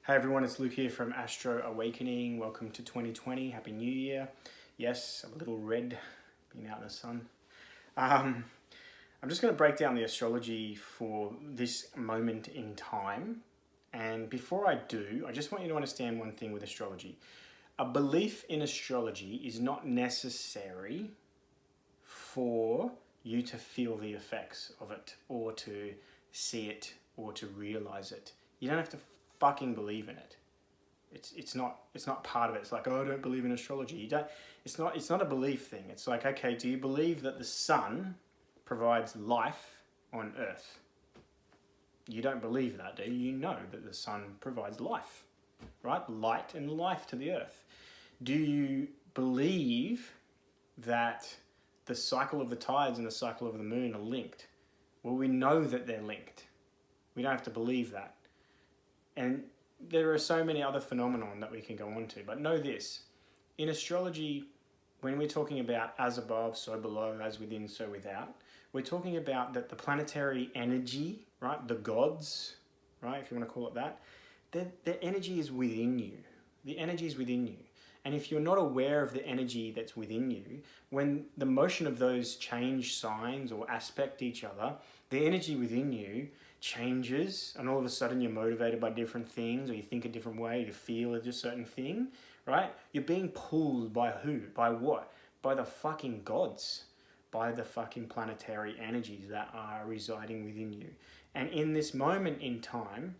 Hey everyone, it's Luke here from Astro Awakening. Welcome to 2020. Happy New Year. Yes, I'm a little red being out in the sun. I'm just going to break down the astrology for this moment in time. And before I do, I just want you to understand one thing with astrology. A belief in astrology is not necessary for you to feel the effects of it or to see it or to realize it. You don't have to fucking believe in it. It's not part of it. It's like, oh, I don't believe in astrology. You don't. It's not a belief thing. It's like, okay, do you believe that the sun provides life on Earth? You don't believe that, do you? You know that the sun provides life, right? Light and life to the Earth. Do you believe that the cycle of the tides and the cycle of the moon are linked? Well, we know that they're linked. We don't have to believe that. And there are so many other phenomena that we can go on to. But know this, in astrology, when we're talking about as above, so below, as within, so without, we're talking about that the planetary energy, right, the gods, right, if you want to call it that, their energy is within you. The energy is within you. And if you're not aware of the energy that's within you, when the motion of those change signs or aspect each other, the energy within you changes, and all of a sudden you're motivated by different things, or you think a different way, you feel a certain thing, right? You're being pulled by who? By what? By the fucking gods, by the fucking planetary energies that are residing within you. And in this moment in time,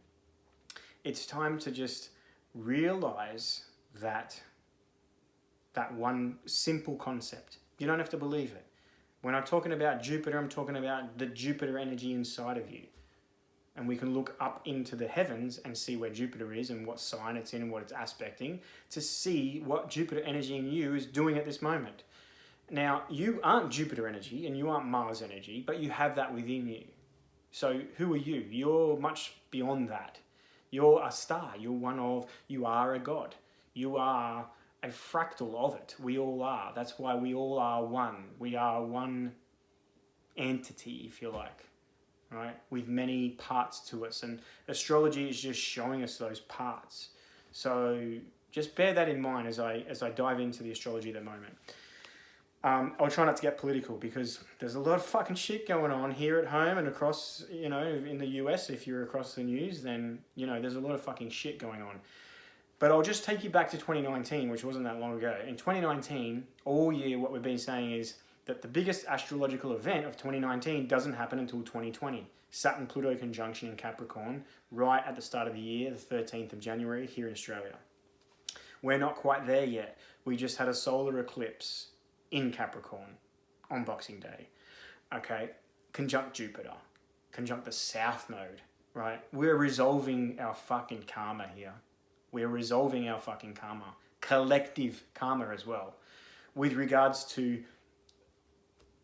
it's time to just realize that one simple concept. You don't have to believe it. When I'm talking about Jupiter, I'm talking about the Jupiter energy inside of you. And we can look up into the heavens and see where Jupiter is and what sign it's in and what it's aspecting to see what Jupiter energy in you is doing at this moment. Now, you aren't Jupiter energy and you aren't Mars energy, but you have that within you. So who are you? You're much beyond that. You're a star. You are a god. You are a fractal of it. We all are. That's why we all are one. We are one entity, if you like. Right, with many parts to us, and astrology is just showing us those parts. So just bear that in mind as I dive into the astrology at the moment. I'll try not to get political because there's a lot of fucking shit going on here at home and across, in the US. If you're across the news, then there's a lot of fucking shit going on. But I'll just take you back to 2019, which wasn't that long ago. In 2019, all year, what we've been saying is that the biggest astrological event of 2019 doesn't happen until 2020. Saturn-Pluto conjunction in Capricorn, right at the start of the year, the 13th of January, here in Australia. We're not quite there yet. We just had a solar eclipse in Capricorn on Boxing Day. Okay, conjunct Jupiter, conjunct the South Node, right? We're resolving our fucking karma here. We're resolving our fucking karma, collective karma as well, with regards to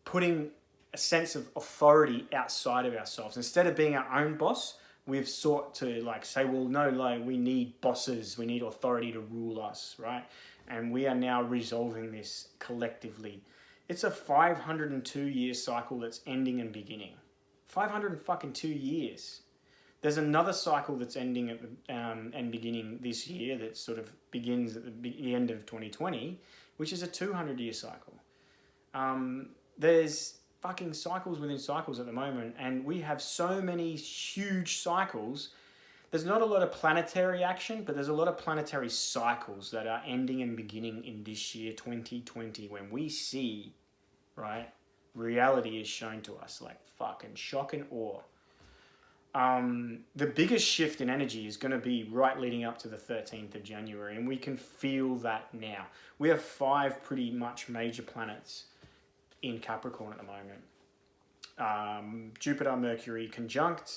putting a sense of authority outside of ourselves. Instead of being our own boss, we've sought to say, well, no, we need bosses, we need authority to rule us, right? And we are now resolving this collectively. It's a 502-year cycle that's ending and beginning. 502 years. There's another cycle that's ending at and beginning this year that sort of begins at the end of 2020, which is a 200-year cycle. There's fucking cycles within cycles at the moment, and we have so many huge cycles. There's not a lot of planetary action, but there's a lot of planetary cycles that are ending and beginning in this year, 2020, when we see, right, reality is shown to us, like fucking shock and awe. The biggest shift in energy is going to be right leading up to the 13th of January, and we can feel that now. We have 5 pretty much major planets in Capricorn at the moment. Jupiter, Mercury conjunct,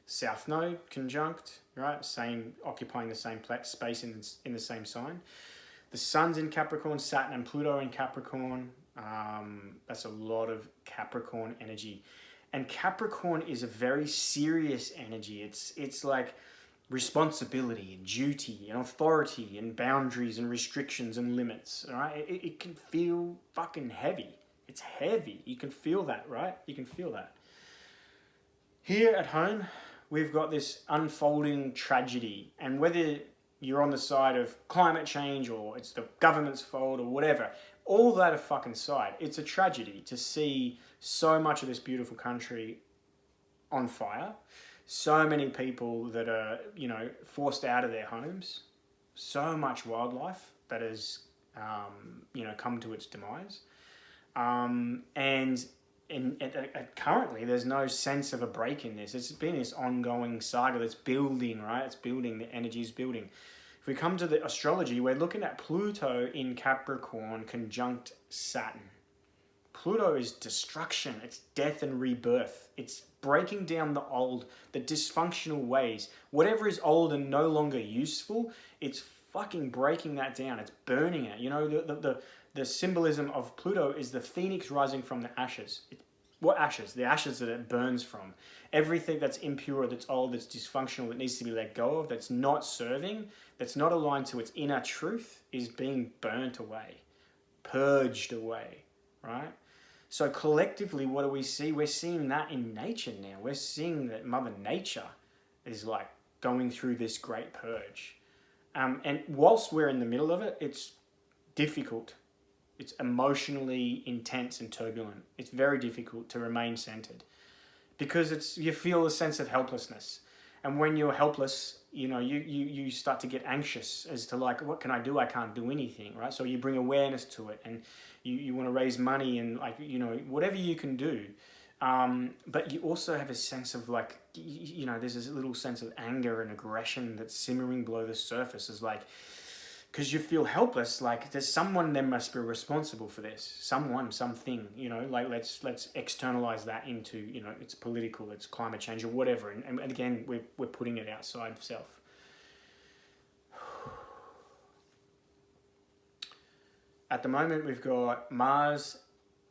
South Node conjunct, right? Occupying the same space in the same sign. The Sun's in Capricorn, Saturn and Pluto in Capricorn. That's a lot of Capricorn energy. And Capricorn is a very serious energy. It's like responsibility and duty and authority and boundaries and restrictions and limits, all right? It can feel fucking heavy. It's heavy. You can feel that, right? You can feel that. Here at home, we've got this unfolding tragedy. And whether you're on the side of climate change or it's the government's fault or whatever, all that aside, it's a tragedy to see so much of this beautiful country on fire, so many people that are, forced out of their homes, so much wildlife that has, come to its demise. And currently there's no sense of a break in this. It's been this ongoing saga that's building, right? It's building, the energy is building. If we come to the astrology, we're looking at Pluto in Capricorn conjunct Saturn. Pluto is destruction, it's death and rebirth. It's breaking down the old, the dysfunctional ways. Whatever is old and no longer useful, it's fucking breaking that down. It's burning it. The symbolism of Pluto is the phoenix rising from the ashes. What ashes? The ashes that it burns from. Everything that's impure, that's old, that's dysfunctional, that needs to be let go of, that's not serving, that's not aligned to its inner truth, is being burnt away, purged away, right? So collectively, what do we see? We're seeing that in nature now. We're seeing that Mother Nature is like going through this great purge. And whilst we're in the middle of it, it's difficult. It's emotionally intense and turbulent. It's very difficult to remain centered because you feel a sense of helplessness. And when you're helpless, you start to get anxious as to like, what can I do? I can't do anything, right? So you bring awareness to it and you want to raise money and whatever you can do. But you also have a sense of like, there's this little sense of anger and aggression that's simmering below the surface. Is like, because you feel helpless, like there's someone that must be responsible for this. Someone, something, like let's externalize that into, it's political, it's climate change or whatever. And again, we're putting it outside of self. At the moment, we've got Mars.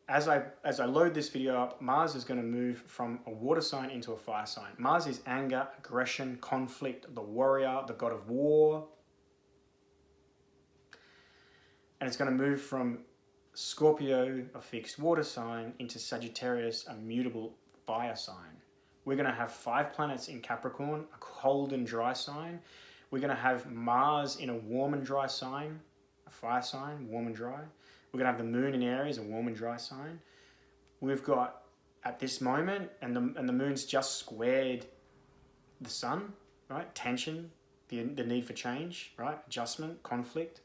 As I load this video up, Mars is going to move from a water sign into a fire sign. Mars is anger, aggression, conflict, the warrior, the god of war. And it's going to move from Scorpio, a fixed water sign, into Sagittarius, a mutable fire sign. We're going to have 5 planets in Capricorn, a cold and dry sign. We're going to have Mars in a warm and dry sign, a fire sign, warm and dry. We're going to have the moon in Aries, a warm and dry sign. We've got, at this moment, and the moon's just squared the sun, right? Tension, the need for change, right? Adjustment, conflict.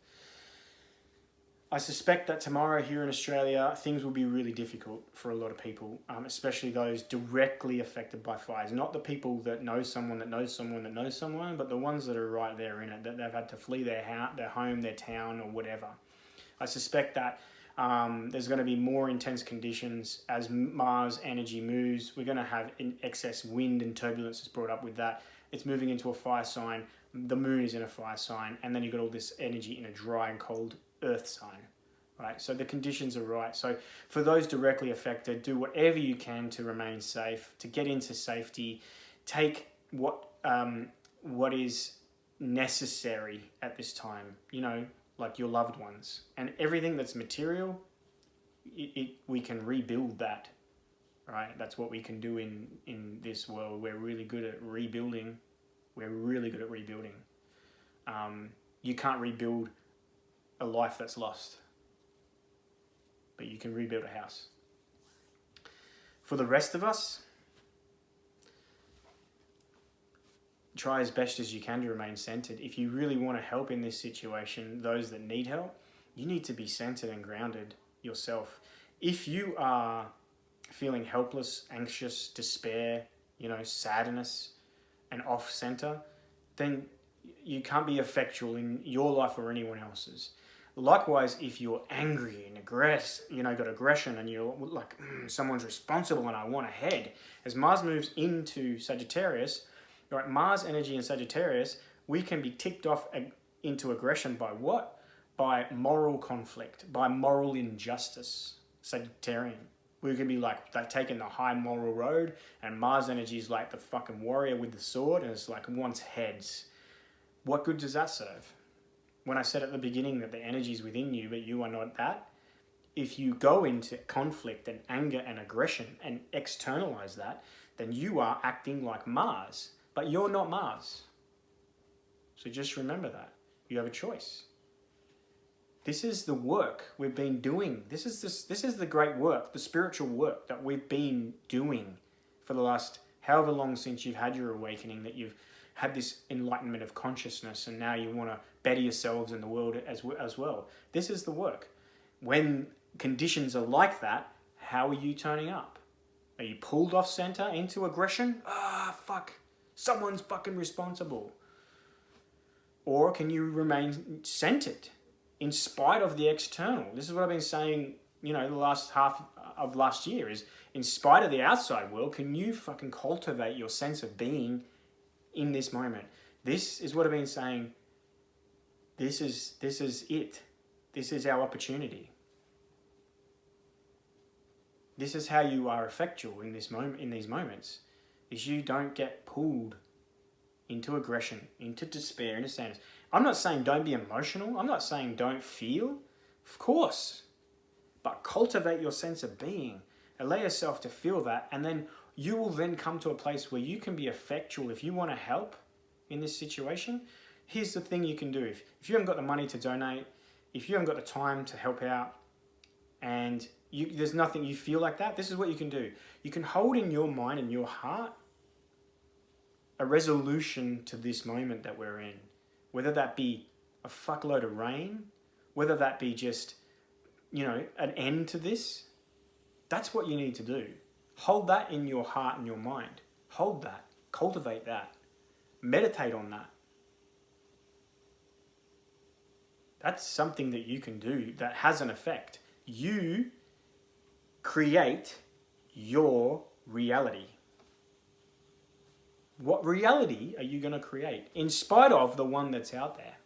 I suspect that tomorrow here in Australia, things will be really difficult for a lot of people, especially those directly affected by fires. Not the people that know someone that knows someone that knows someone, but the ones that are right there in it, that they've had to flee their house, their home, their town, or whatever. I suspect that there's going to be more intense conditions as Mars energy moves. We're going to have excess wind and turbulence that's brought up with that. It's moving into a fire sign. The moon is in a fire sign, and then you've got all this energy in a dry and cold earth sign, right? So the conditions are right. So for those directly affected, do whatever you can to remain safe, to get into safety. Take what is necessary at this time, like your loved ones. And everything that's material, we can rebuild that, right? That's what we can do in this world. We're really good at rebuilding. You can't rebuild a life that's lost, but you can rebuild a house. For the rest of us, try as best as you can to remain centered. If you really want to help in this situation, those that need help, you need to be centered and grounded yourself. If you are feeling helpless, anxious, despair, sadness, and off center, then you can't be effectual in your life or anyone else's. Likewise, if you're angry and got aggression and you're like, someone's responsible and I want a head. As Mars moves into Sagittarius, right, Mars energy in Sagittarius, we can be ticked off into aggression by what? By moral conflict, by moral injustice, Sagittarian. We can be like taking the high moral road, and Mars energy is like the fucking warrior with the sword, and it's like wants heads. What good does that serve? When I said at the beginning that the energy is within you, but you are not that, if you go into conflict and anger and aggression and externalize that, then you are acting like Mars. But you're not Mars. So just remember that. You have a choice. This is the work we've been doing. This is the great work, the spiritual work that we've been doing for the last however long since you've had your awakening, that you've had this enlightenment of consciousness, and now you want to better yourselves in the world as well. This is the work. When conditions are like that, how are you turning up? Are you pulled off center into aggression? Fuck. Someone's fucking responsible. Or can you remain centered in spite of the external? This is what I've been saying, the last half of last year is, in spite of the outside world, can you fucking cultivate your sense of being in this moment? This is what I've been saying. This is it. This is our opportunity. This is how you are effectual in this moment, in these moments, is you don't get pulled into aggression, into despair, into sadness. I'm not saying don't be emotional. I'm not saying don't feel. Of course. But cultivate your sense of being. Allow yourself to feel that, and then you will then come to a place where you can be effectual. If you want to help in this situation, here's the thing you can do. If you haven't got the money to donate, if you haven't got the time to help out, and there's nothing you feel like that, this is what you can do. You can hold in your mind and your heart a resolution to this moment that we're in. Whether that be a fuckload of rain, whether that be just, an end to this, that's what you need to do. Hold that in your heart and your mind. Hold that. Cultivate that. Meditate on that. That's something that you can do that has an effect. You create your reality. What reality are you going to create in spite of the one that's out there?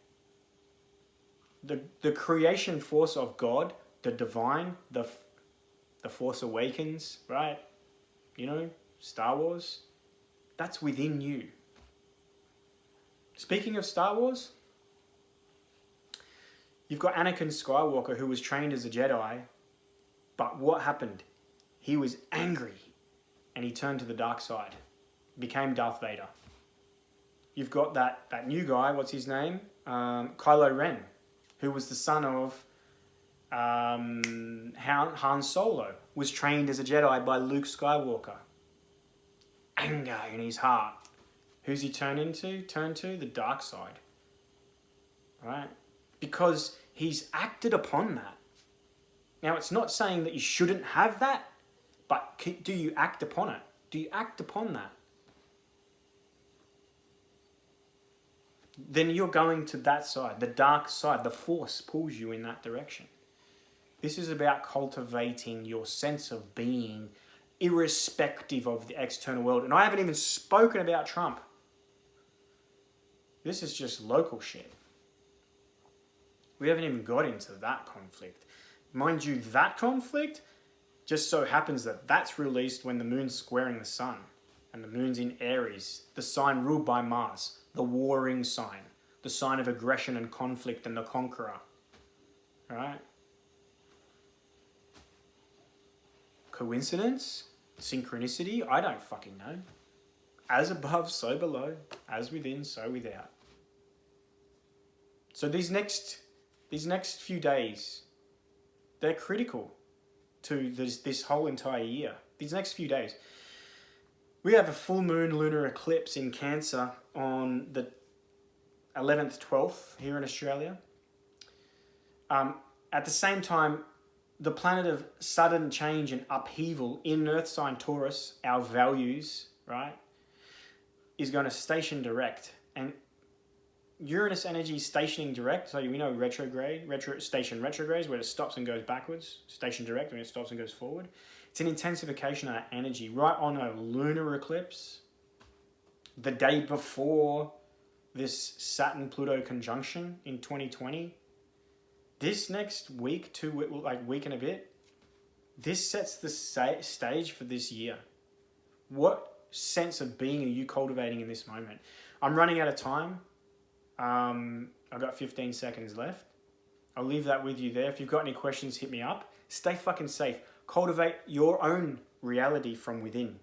The creation force of God, the divine, the Force Awakens, right? Star Wars, that's within you. Speaking of Star Wars, you've got Anakin Skywalker, who was trained as a Jedi, but what happened? He was angry and he turned to the dark side, became Darth Vader. You've got that new guy, what's his name? Kylo Ren, who was the son of Han Solo, was trained as a Jedi by Luke Skywalker. Anger in his heart. Who's he turned to? The dark side. Right? Because he's acted upon that. Now, it's not saying that you shouldn't have that, but do you act upon it? Do you act upon that? Then you're going to that side, the dark side. The force pulls you in that direction. This is about cultivating your sense of being irrespective of the external world. And I haven't even spoken about Trump. This is just local shit. We haven't even got into that conflict. Mind you, that conflict just so happens that that's released when the moon's squaring the sun. And the moon's in Aries, the sign ruled by Mars, the warring sign, the sign of aggression and conflict and the conqueror. Alright? Coincidence? Synchronicity? I don't fucking know. As above, so below. As within, so without. So these next few days, they're critical to this whole entire year. These next few days. We have a full moon lunar eclipse in Cancer on the 11th, 12th here in Australia. At the same time, the planet of sudden change and upheaval in Earth sign Taurus, our values, right, is going to station direct. And Uranus energy stationing direct, so we know retrograde, station retrograde is where it stops and goes backwards. Station direct when it stops and goes forward. It's an intensification of that energy right on a lunar eclipse, the day before this Saturn-Pluto conjunction in 2020. This next week, week and a bit, this sets the stage for this year. What sense of being are you cultivating in this moment? I'm running out of time. I've got 15 seconds left. I'll leave that with you there. If you've got any questions, hit me up. Stay fucking safe. Cultivate your own reality from within.